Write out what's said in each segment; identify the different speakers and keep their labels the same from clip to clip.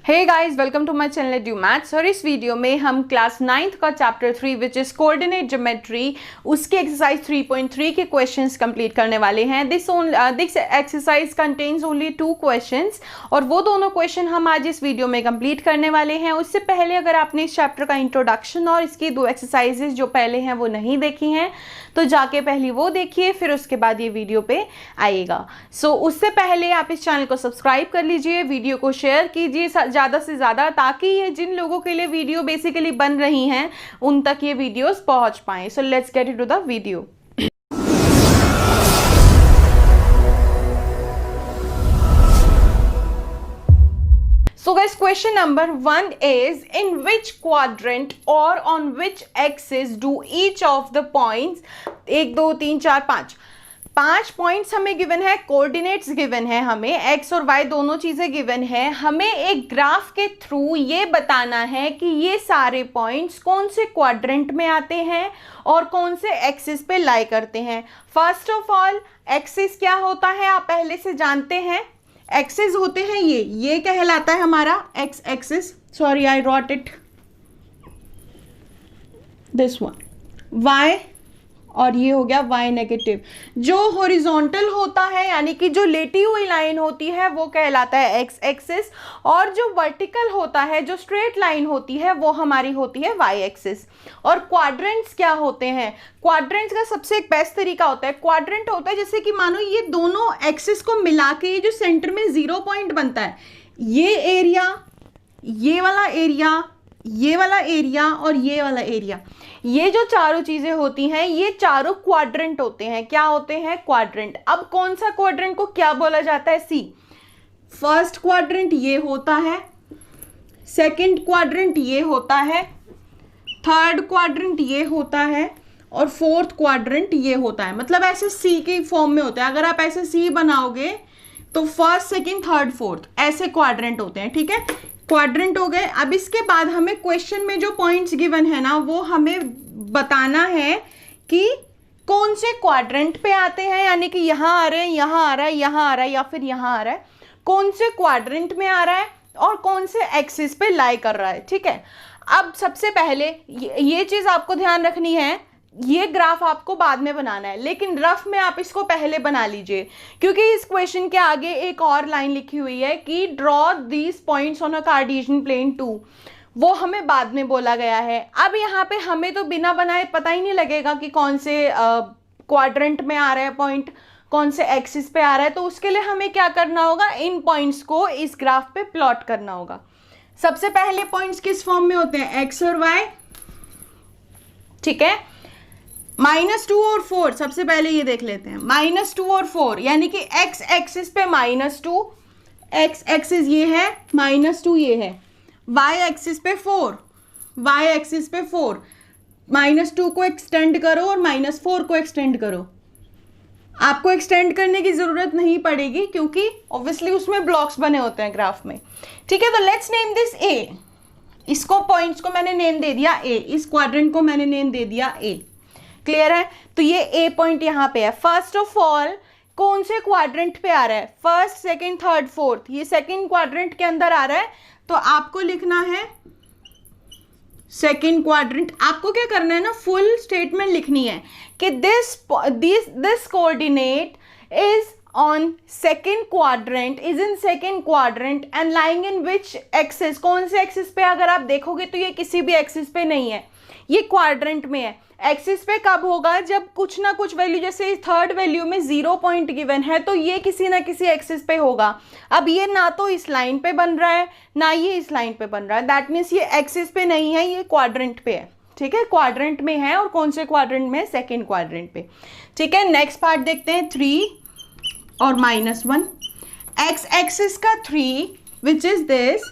Speaker 1: Hey guys, welcome to my channel due maths. और इस video में हम क्लास 9th का chapter 3 which is coordinate geometry उसके एक्सरसाइज 3.3 के क्वेश्चंस कंप्लीट करने वाले हैं। This exercise contains only 2 questions और वो दोनों क्वेश्चन हम आज इस वीडियो में कंप्लीट करने वाले हैं। उससे पहले अगर आपने इस चैप्टर का इंट्रोडक्शन और इसकी 2 एक्सरसाइजेज जो पहले हैं वो नहीं देखी हैं तो जाके पहले वो देखिए, फिर उसके बाद ये वीडियो पे आएगा। उससे पहले आप इस चैनल को सब्सक्राइब कर लीजिए, वीडियो को शेयर कीजिए ज़्यादा से ज़्यादा, ताकि ये जिन लोगों के लिए वीडियो बेसिकली बन रही हैं उन तक ये वीडियोस पहुंच पाएँ। So let's get into the video. So guys, question number 1 is, in which quadrant or on which axis do each of the points 1 2 3 4 5 points हमें गिवन है, कोऑर्डिनेट्स गिवन है, हमें एक्स और वाई दोनों चीजें गिवन है। हमें एक ग्राफ के थ्रू ये बताना है कि ये सारे पॉइंट्स कौन से क्वाड्रेंट में आते हैं और कौन से एक्सिस पे लाई करते हैं। फर्स्ट ऑफ ऑल, एक्सिस क्या होता है आप पहले से जानते हैं। एक्सिस होते हैं ये कहलाता है हमारा x axis. Sorry, I wrote it this one, y, और ये हो गया y नेगेटिव। जो हॉरिजॉन्टल होता है यानी कि जो लेटी हुई लाइन होती है वो कहलाता है x एक्सिस, और जो वर्टिकल होता है, जो स्ट्रेट लाइन होती है, वो हमारी होती है y एक्सिस। और क्वाड्रेंट्स क्या होते हैं? क्वाड्रेंट्स का सबसे एक बेस्ट तरीका होता है, क्वाड्रेंट होता है जैसे कि मानो ये दोनों एक्सिस को मिला के ये जो सेंटर में 0 पॉइंट बनता है, ये एरिया, ये वाला एरिया, ये वाला एरिया और ये वाला एरिया, ये जो चारों चीजें होती हैं ये चारों क्वाड्रेंट होते हैं। क्या होते हैं? क्वाड्रेंट। अब कौन सा क्वाड्रेंट को क्या बोला जाता है? सी। फर्स्ट क्वाड्रेंट ये होता है, सेकंड क्वाड्रेंट ये होता है, थर्ड क्वाड्रेंट ये होता है और फोर्थ क्वाड्रेंट ये होता है। मतलब ऐसे सी के फॉर्म में होता है। अगर आप ऐसे सी बनाओगे तो फर्स्ट सेकंड थर्ड फोर्थ ऐसे क्वाड्रेंट होते हैं। ठीक है, क्वाड्रेंट हो गए। अब इसके बाद हमें क्वेश्चन में जो पॉइंट्स गिवन है ना, वो हमें बताना है कि कौन से क्वाड्रेंट पे आते हैं, यानी कि यहाँ आ रहे हैं, यहाँ आ रहा है, यहाँ आ रहा है या फिर यहाँ आ रहा है, कौन से क्वाड्रेंट में आ रहा है और कौन से एक्सिस पे लाई कर रहा है। ठीक है, अब सबसे पहले ये चीज़ आपको ध्यान रखनी है, ये ग्राफ आपको बाद में बनाना है, लेकिन रफ में आप इसको पहले बना लीजिए, क्योंकि इस क्वेश्चन के आगे एक और लाइन लिखी हुई है कि draw these points on a Cartesian plane 2, वो हमें बाद में बोला गया है। अब यहाँ पे हमें तो बिना बनाए पता ही नहीं लगेगा कि कौन से क्वाड्रेंट में आ रहा है पॉइंट, कौन से एक्सिस पे आ रहा है। तो उसके लिए हमें क्या करना होगा, इन पॉइंट्स को इस ग्राफ पे प्लॉट करना होगा। सबसे पहले पॉइंट्स किस फॉर्म में होते हैं? एक्स और वाई। ठीक है, -2 और 4, सबसे पहले ये देख लेते हैं। -2 और 4 यानी कि x एक्सिस पे -2, x एक्सिस ये है, -2 ये है, y एक्सिस पे 4, y एक्सिस पे 4, -2 को एक्सटेंड करो और -4 को एक्सटेंड करो। आपको एक्सटेंड करने की जरूरत नहीं पड़ेगी क्योंकि ऑब्वियसली उसमें ब्लॉक्स बने होते हैं ग्राफ में। ठीक है, तो लेट्स नेम दिस a। इसको पॉइंट्स को मैंने नेम दे दिया a, इस क्वाड्रेंट को मैंने नेम दे दिया a। क्लियर है? तो ये ए पॉइंट यहाँ पे है। फर्स्ट ऑफ ऑल, कौन से क्वाड्रेंट पे आ रहा है? फर्स्ट सेकंड थर्ड फोर्थ, ये सेकंड क्वाड्रेंट के अंदर आ रहा है, तो आपको लिखना है सेकंड क्वाड्रेंट। आपको क्या करना है ना, फुल स्टेटमेंट लिखनी है कि this coordinate is on second quadrant, is in second quadrant and lying in which axis. कौन से एक्सिस पे? अगर आप देखोगे तो ये किसी भी एक्सिस पे नहीं है, ये क्वाड्रेंट में है। एक्सिस पे कब होगा? जब कुछ ना कुछ वैल्यू, जैसे थर्ड वैल्यू में 0 पॉइंट गिवन है, तो ये किसी ना किसी एक्सिस पे होगा। अब ये ना तो इस लाइन पे बन रहा है ना ये इस लाइन पे बन रहा है, दैट मीन्स ये एक्सिस पे नहीं है, ये क्वाड्रेंट पे है। ठीक है, क्वाड्रेंट में है, और कौन से क्वाड्रेंट में? सेकेंड क्वाड्रेंट पे। ठीक है, नेक्स्ट पार्ट देखते हैं, 3 और -1। एक्स एक्सिस का 3 which is this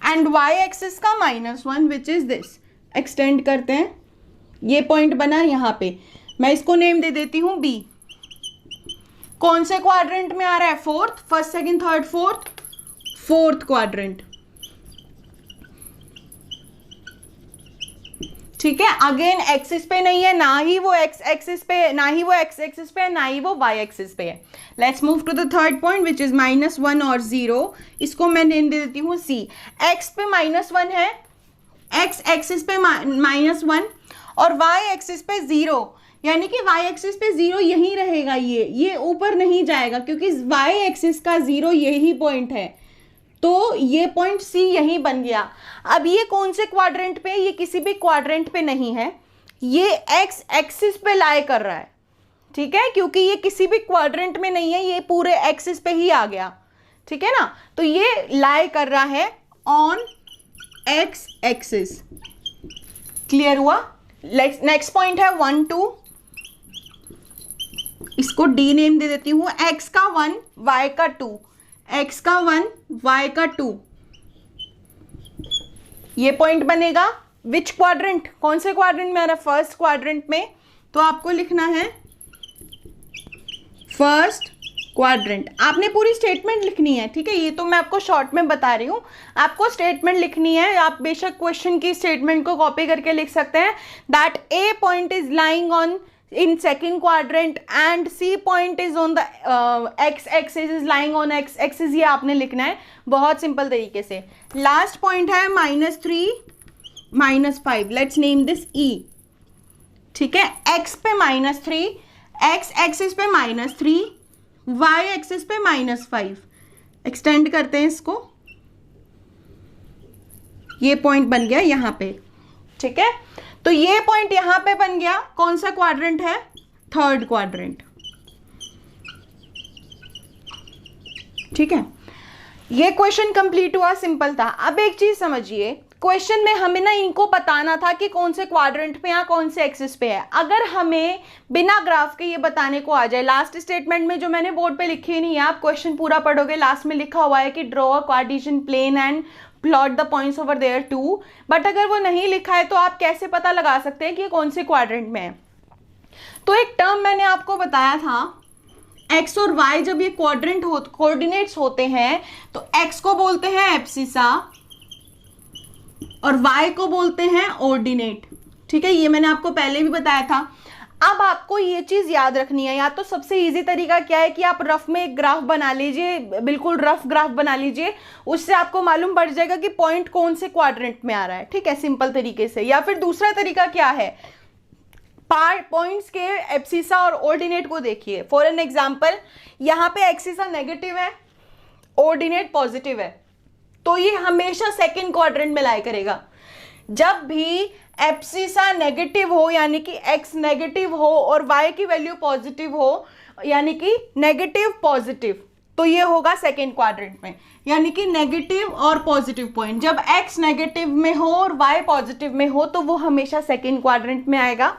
Speaker 1: and y axis का -1 विच इज दिस। एक्सटेंड करते हैं, ये पॉइंट बना यहाँ पे, मैं इसको नेम दे देती हूँ बी। कौन से क्वाड्रेंट में आ रहा है? Fourth, first second third fourth, fourth quadrant. ठीक है, अगेन एक्सिस पे नहीं है, ना ही वो एक्स एक्सिस पे, ना ही वो एक्स एक्सिस पे है, ना ही वो वाई एक्सिस पे है। Let's move to the third point which is -1 और 0। इसको मैं नेम दे देती हूँ सी। एक्स पे -1 है, एक्स एक्सिस पे -1 और वाई एक्सिस पे 0, यानी कि वाई एक्सिस पे 0 यही रहेगा, ये ऊपर नहीं जाएगा क्योंकि वाई एक्सिस का 0 यही पॉइंट है, तो ये पॉइंट सी यही बन गया। अब ये कौन से क्वाड्रेंट पे, ये किसी भी क्वाड्रेंट पे नहीं है, ये एक्स एक्सिस पे लाई कर रहा है, ठीक है, क्योंकि ये किसी भी क्वाड्रेंट में नहीं है, ये पूरे एक्सिस पे ही आ गया, ठीक है ना। तो ये लाई कर रहा है ऑन एक्स एक्सिस। क्लियर हुआ? नेक्स्ट पॉइंट है 1 2, इसको डी नेम दे देती हूं। एक्स का 1 वाई का 2, एक्स का 1 वाई का 2, ये पॉइंट बनेगा विच क्वाड्रेंट, कौन से क्वाड्रेंट में आ रहा है? फर्स्ट क्वाड्रेंट में। तो आपको लिखना है फर्स्ट क्वाड्रेंट। आपने पूरी स्टेटमेंट लिखनी है, ठीक है, ये तो मैं आपको शॉर्ट में बता रही हूँ, आपको स्टेटमेंट लिखनी है। आप बेशक क्वेश्चन की स्टेटमेंट को कॉपी करके लिख सकते हैं, that A point is lying on in second quadrant and C point is on the x axis is lying on x axis, ये आपने लिखना है बहुत सिंपल तरीके से। लास्ट पॉइंट है -3 -5, लेट्स नेम दिस E, ठीक है। x पे -3, x एक्सिस पे -3, y एक्सिस पे -5, एक्सटेंड करते हैं इसको, ये पॉइंट बन गया यहाँ पे, ठीक है। तो ये पॉइंट यहां पे बन गया, कौन सा क्वाड्रेंट है? थर्ड क्वाड्रेंट, ठीक है। ये क्वेश्चन कंप्लीट हुआ, सिंपल था। अब एक चीज समझिए, क्वेश्चन में हमें ना इनको बताना था कि कौन से क्वाड्रेंट पे या कौन से एक्सिस पे है। अगर हमें बिना ग्राफ के ये बताने को आ जाए, लास्ट स्टेटमेंट में जो मैंने बोर्ड पे लिखी नहीं है, आप क्वेश्चन पूरा पढ़ोगे, लास्ट में लिखा हुआ है कि draw a Cartesian plane and plot the points over there too, but अगर वो नहीं लिखा है तो आप कैसे पता लगा सकते हैं कि कौन से क्वाड्रेंट में है? तो एक टर्म मैंने आपको बताया था, एक्स और वाई जब ये कोऑर्डिनेट्स होते हैं तो एक्स को बोलते हैं एब्सिसा और वाई को बोलते हैं ऑर्डिनेट, ठीक है, ये मैंने आपको पहले भी बताया था। अब आपको ये चीज याद रखनी है, या तो सबसे इजी तरीका क्या है कि आप रफ में एक ग्राफ बना लीजिए, बिल्कुल रफ ग्राफ बना लीजिए, उससे आपको मालूम पड़ जाएगा कि पॉइंट कौन से क्वाड्रेंट में आ रहा है, ठीक है, सिंपल तरीके से। या फिर दूसरा तरीका क्या है, पॉइंट्स के एब्सिसा और ऑर्डिनेट को देखिए। फॉर एन एग्जांपल, यहाँ पे एब्सिसा नेगेटिव है, ऑर्डिनेट पॉजिटिव है, तो ये हमेशा सेकेंड क्वाड्रेंट में लाई करेगा। जब भी एब्सिसा नेगेटिव हो यानी कि x नेगेटिव हो और y की वैल्यू पॉजिटिव हो यानी कि नेगेटिव पॉजिटिव, तो ये होगा सेकेंड क्वाड्रेंट में, यानी कि नेगेटिव और पॉजिटिव पॉइंट। जब x नेगेटिव में हो और y पॉजिटिव में हो तो वो हमेशा सेकेंड क्वाड्रेंट में आएगा,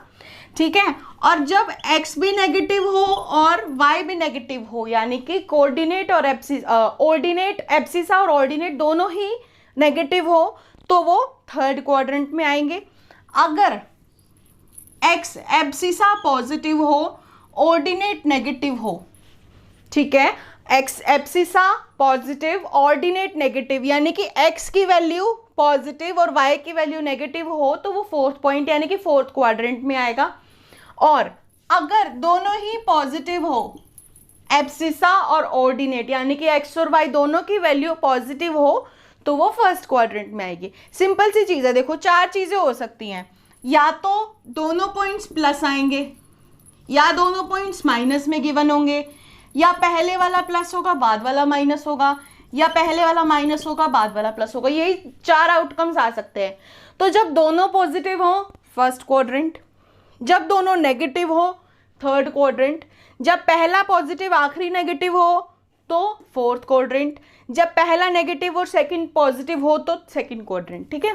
Speaker 1: ठीक है। और जब x भी नेगेटिव हो और y भी नेगेटिव हो, यानी कि कोऑर्डिनेट और ऑर्डिनेट, एब्सिसा और ऑर्डिनेट दोनों ही नेगेटिव हो, तो वो थर्ड क्वाड्रेंट में आएंगे। अगर x एब्सिसा पॉजिटिव हो, ऑर्डिनेट नेगेटिव हो, ठीक है, x abscissa positive, ordinate negative, यानी कि x की वैल्यू पॉजिटिव और y की वैल्यू नेगेटिव हो, तो वो फोर्थ पॉइंट यानी कि फोर्थ क्वाड्रेंट में आएगा। और अगर दोनों ही पॉजिटिव हो, एब्सिसा और ऑर्डिनेट, यानी कि x और y दोनों की वैल्यू पॉजिटिव हो, तो वो फर्स्ट क्वाड्रेंट में आएगी। सिंपल सी चीज़ है, देखो चार चीज़ें हो सकती हैं, या तो दोनों पॉइंट्स प्लस आएंगे, या दोनों पॉइंट्स माइनस में गिवन होंगे, या पहले वाला प्लस होगा बाद वाला माइनस होगा, या पहले वाला माइनस होगा बाद वाला प्लस होगा, यही चार आउटकम्स आ सकते हैं। तो जब दोनों पॉजिटिव हो फर्स्ट क्वाड्रेंट, जब दोनों नेगेटिव हो थर्ड क्वाड्रेंट, जब पहला पॉजिटिव आखिरी नेगेटिव हो तो फोर्थ क्वाड्रेंट, जब पहला नेगेटिव और सेकंड पॉजिटिव हो तो सेकंड क्वाड्रेंट, ठीक है।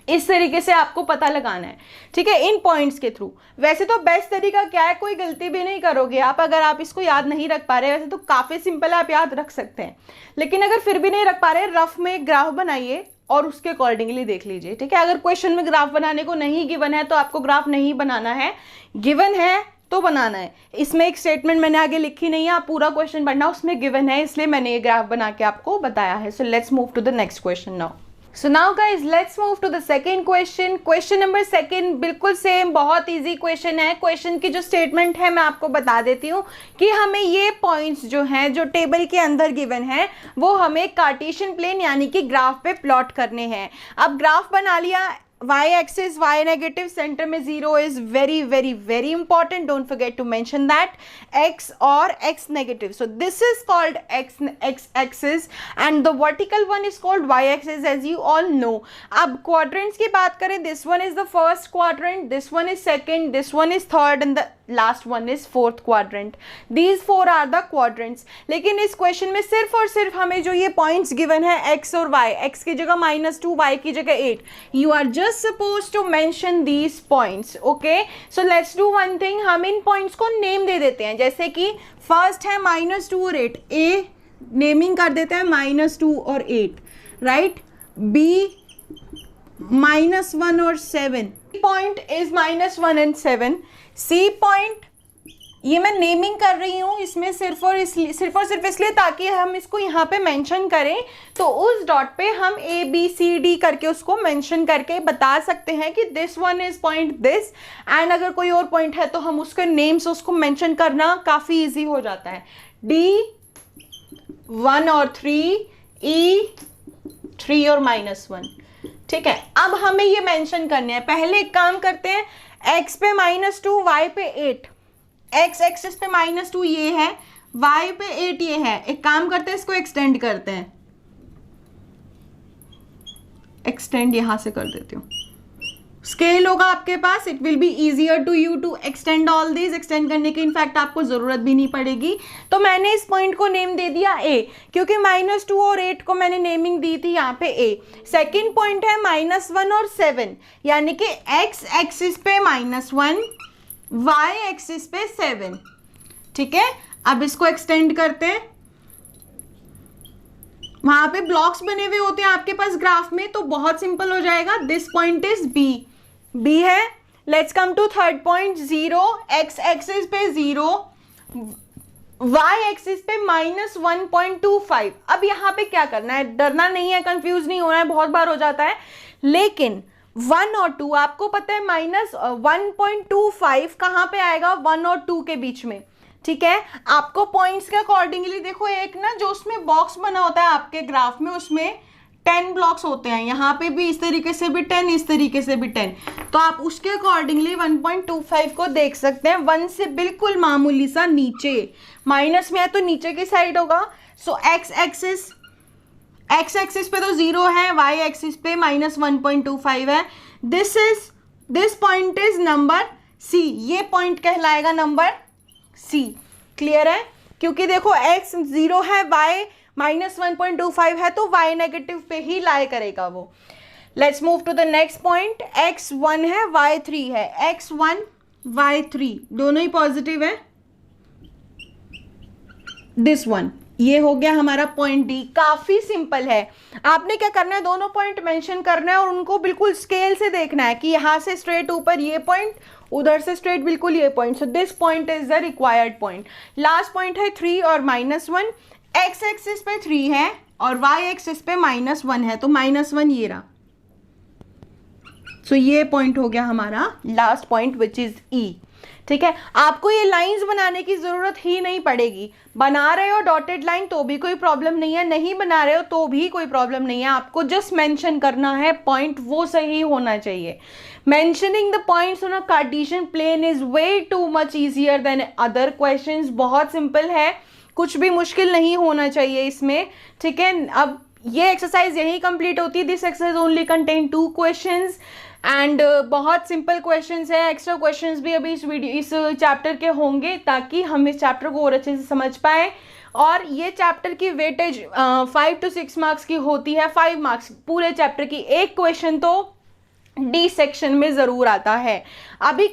Speaker 1: इस तरीके से आपको पता लगाना है, ठीक है, इन पॉइंट्स के थ्रू। वैसे तो बेस्ट तरीका क्या है, कोई गलती भी नहीं करोगे आप, अगर आप इसको याद नहीं रख पा रहे, वैसे तो काफ़ी सिंपल है, आप याद रख सकते हैं, लेकिन अगर फिर भी नहीं रख पा रहे, रफ में एक ग्राफ बनाइए और उसके अकॉर्डिंगली देख लीजिए, ठीक है। अगर क्वेश्चन में ग्राफ बनाने को नहीं गिवन है तो आपको ग्राफ नहीं बनाना है, गिवन है तो बनाना है। इसमें एक स्टेटमेंट मैंने आगे लिखी नहीं है, आप पूरा क्वेश्चन पढ़ना, उसमें गिवन है, इसलिए मैंने ये ग्राफ बना के आपको बताया है। So let's move to the next question now. So now guys let's move to the second question. Question number second बिल्कुल सेम, बहुत इजी क्वेश्चन है। क्वेश्चन की जो स्टेटमेंट है मैं आपको बता देती हूँ कि हमें ये पॉइंट्स जो हैं जो टेबल के अंदर गिवन है वो हमें कार्टेशियन प्लेन यानी कि ग्राफ पे प्लॉट करने हैं। अब ग्राफ बना लिया, y axis y negative, centre में 0 is very very very important, don't forget to mention that, x और x negative, so this is called x axis and the vertical one is called y axis as you all know. अब quadrants की बात करें, this one is the first quadrant, this one is second, this one is third and the last one is fourth quadrant. These four are the quadrants. लेकिन इस question में सिर्फ और सिर्फ हमें जो ये पॉइंट्स गिवन है x और y, x की जगह -2, y की जगह 8, you are just suppose to mention these points. Okay, so let's do one thing, हम इन पॉइंट्स को नेम दे देते हैं। जैसे कि फर्स्ट है -2 और 8, a नेमिंग कर देते हैं -2 और 8, राइट। b -1 और 7, point is -1 and 7। C point ये मैं नेमिंग कर रही हूँ इसमें सिर्फ और सिर्फ इसलिए ताकि हम इसको यहाँ पे मेंशन करें, तो उस डॉट पे हम ए बी सी डी करके उसको मेंशन करके बता सकते हैं कि this one is point this, and अगर कोई और पॉइंट है तो हम उसके नेम से उसको मेंशन करना काफ़ी इजी हो जाता है। डी 1 और 3, ई 3 और -1, ठीक है। अब हमें ये मेंशन करने हैं। पहले एक काम करते हैं, x पे -2, y पे 8, x एक्सिस पे -2 ये है, y पे 8 ये है। एक काम करते हैं, इसको एक्सटेंड करते हैं, एक्सटेंड यहां से कर देती हूँ। स्केल होगा आपके पास, it will be easier to you to extend all this. Extend करने की इनफैक्ट आपको जरूरत भी नहीं पड़ेगी। तो मैंने इस पॉइंट को नेम दे दिया a, क्योंकि -2 और 8 को मैंने नेमिंग दी थी यहाँ पे a। सेकेंड पॉइंट है -1 और 7, यानी कि x एक्सिस पे -1, y एक्सिस पे 7, ठीक है। अब इसको एक्सटेंड करते हैं, वहां पे ब्लॉक्स बने हुए होते हैं आपके पास ग्राफ में, तो बहुत सिंपल हो जाएगा। दिस पॉइंट इज b है। Let's come to third point, 0, x axis पे 0, y एक्सिस पे -1.25। अब यहाँ पे क्या करना है, डरना नहीं है, कंफ्यूज नहीं होना है, बहुत बार हो जाता है। लेकिन 1 और 2 आपको पता है, -1.25 कहाँ पे आएगा, 1 और 2 के बीच में, ठीक है। आपको पॉइंट्स के अकॉर्डिंगली देखो, एक ना जो उसमें बॉक्स बना होता है आपके ग्राफ में, उसमें 10 ब्लॉक्स होते हैं। यहाँ पे भी इस तरीके से भी 10, इस तरीके से भी 10, तो आप उसके अकॉर्डिंगली 1.25 को देख सकते हैं। 1 से बिल्कुल मामूली सा नीचे, माइनस में है तो नीचे की साइड होगा। सो x एक्सिस पे तो 0 है, y एक्सिस पे -1.25 है। This point is number c, ये पॉइंट कहलाएगा नंबर c। क्लियर है, क्योंकि देखो x 0 है, y -1.25 है, तो y नेगेटिव पे ही लाई करेगा वो। Let's move to the next point, x 1 है, y 3 है, x 1 y 3 दोनों ही पॉजिटिव है। दिस वन, ये हो गया हमारा पॉइंट डी। काफी सिंपल है। आपने क्या करना है, दोनों पॉइंट मेंशन करना है और उनको बिल्कुल स्केल से देखना है कि यहाँ से स्ट्रेट ऊपर ये पॉइंट, उधर से स्ट्रेट बिल्कुल ये point. So this point is the required point. Last point है 3 और -1, x एक्सिस पे 3 है और y एक्सिस पे -1 है, तो -1 ये रहा। सो ये पॉइंट हो गया हमारा लास्ट पॉइंट विच इज ई, ठीक है। आपको ये लाइंस बनाने की जरूरत ही नहीं पड़ेगी। बना रहे हो डॉटेड लाइन तो भी कोई प्रॉब्लम नहीं है, नहीं बना रहे हो तो भी कोई प्रॉब्लम नहीं है। आपको जस्ट मेंशन करना है पॉइंट, वो सही होना चाहिए। Mentioning the points on a Cartesian plane is way too much easier than other questions. बहुत सिंपल है, कुछ भी मुश्किल नहीं होना चाहिए इसमें, ठीक है। अब ये एक्सरसाइज यही कंप्लीट होती है। This exercise only contain 2 questions and बहुत सिंपल क्वेश्चंस है। एक्स्ट्रा क्वेश्चंस भी अभी इस चैप्टर के होंगे, ताकि हम इस चैप्टर को और अच्छे से समझ पाएँ। और ये चैप्टर की वेटेज 5 to 6 मार्क्स की होती है, 5 मार्क्स पूरे चैप्टर की। एक क्वेश्चन तो डी सेक्शन में ज़रूर आता है। मैं अभी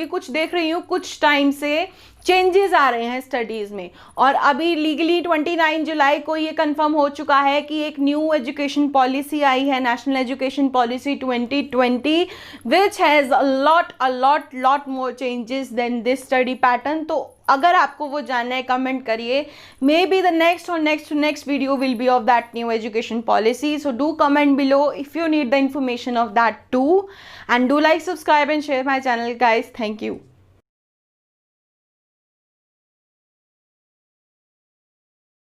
Speaker 1: कुछ देख रही हूँ कुछ टाइम से चेंजेस आ रहे हैं स्टडीज़ में। और अभी लीगली 29 जुलाई को ये कंफर्म हो चुका है कि एक न्यू एजुकेशन पॉलिसी आई है, national education policy 2020, which has a lot more changes than this study pattern. तो अगर आपको वो जानना है कमेंट करिए, maybe the next video will be of that new education policy. So do comment below if you need the information of that too, and do like, subscribe and share my channel guys. Thank you.